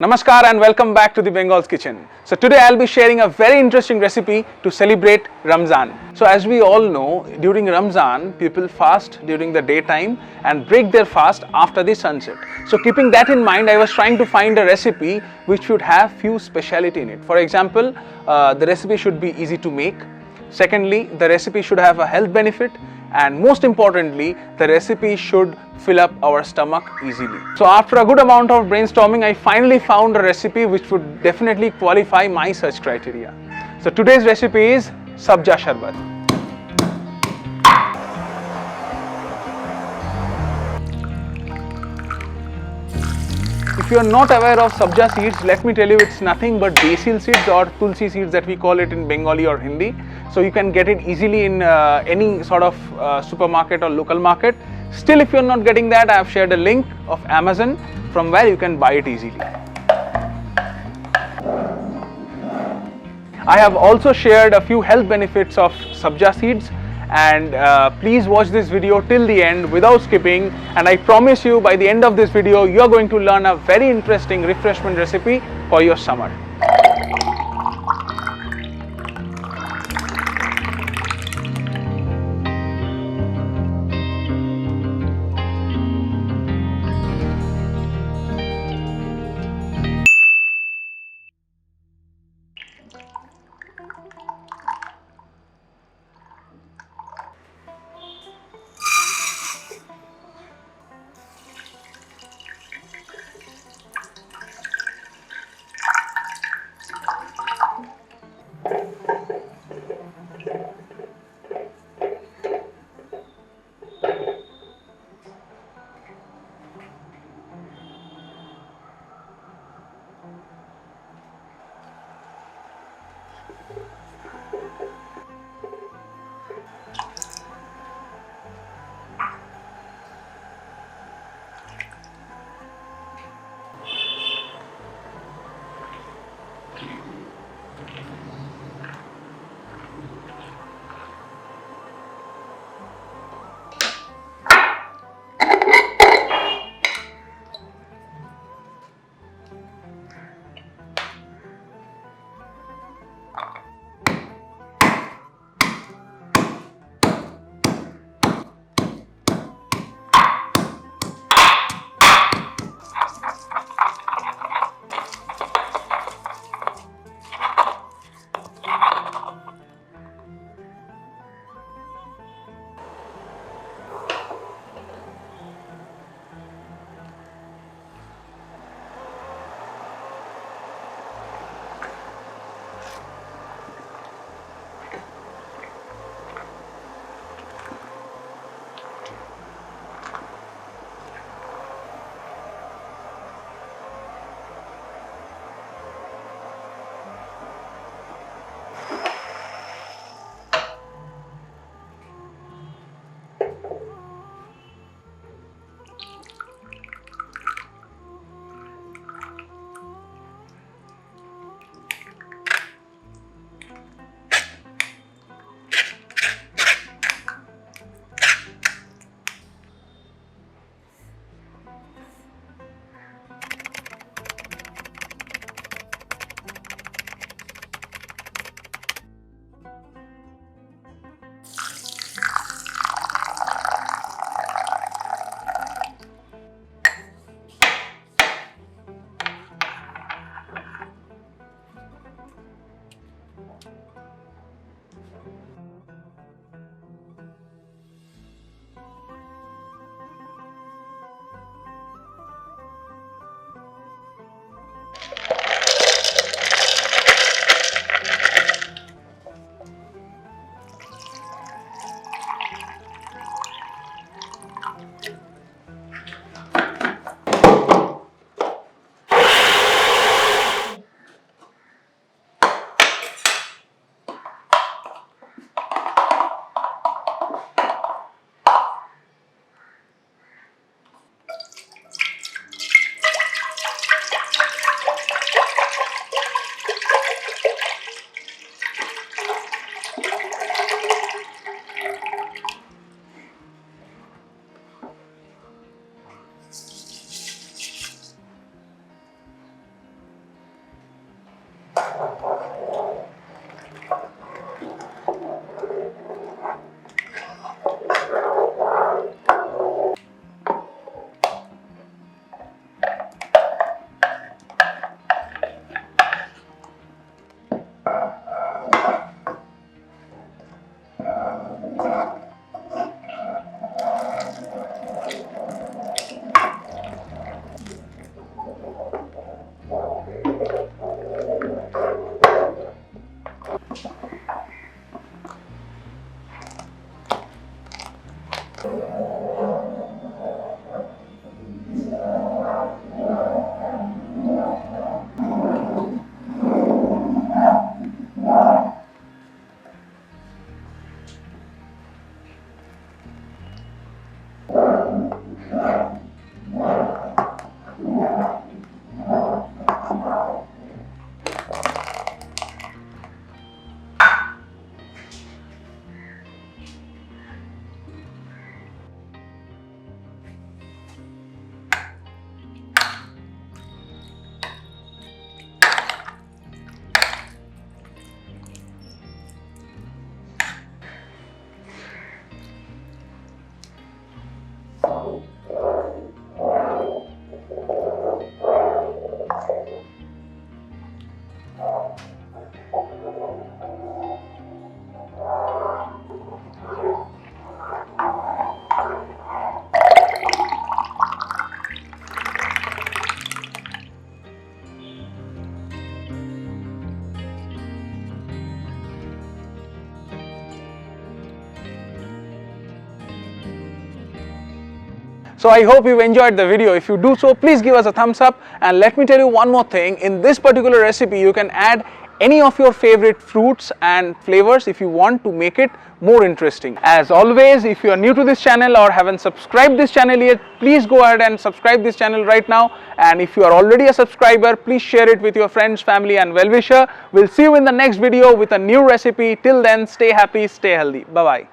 Namaskar and welcome back to the Bengal's Kitchen. So today I'll be sharing a very interesting recipe to celebrate Ramzan. So as we all know, during Ramzan, people fast during the daytime and break their fast after the sunset. So keeping that in mind, I was trying to find a recipe which should have few speciality in it. For example, the recipe should be easy to make. Secondly, the recipe should have a health benefit, and most importantly, the recipe should fill up our stomach easily. So after a good amount of brainstorming, I finally found a recipe which would definitely qualify my search criteria. So today's recipe is Sabja Sharbat. If you are not aware of Sabja seeds, let me tell you, it's nothing but Basil seeds or Tulsi seeds that we call it in Bengali or Hindi. So you can get it easily in any sort of supermarket or local market. Still, if you are not getting that, I have shared a link of Amazon from where you can buy it easily. I have also shared a few health benefits of Sabja seeds, and please watch this video till the end without skipping, and I promise you by the end of this video you are going to learn a very interesting refreshment recipe for your summer. So I hope you've enjoyed the video. If you do so, please give us a thumbs up, and let me tell you one more thing. In this particular recipe, you can add any of your favorite fruits and flavors if you want to make it more interesting. As always, if you are new to this channel or haven't subscribed this channel yet, please go ahead and subscribe this channel right now. And if you are already a subscriber, please share it with your friends, family and well-wisher. We'll see you in the next video with a new recipe. Till then, stay happy, stay healthy. Bye-bye.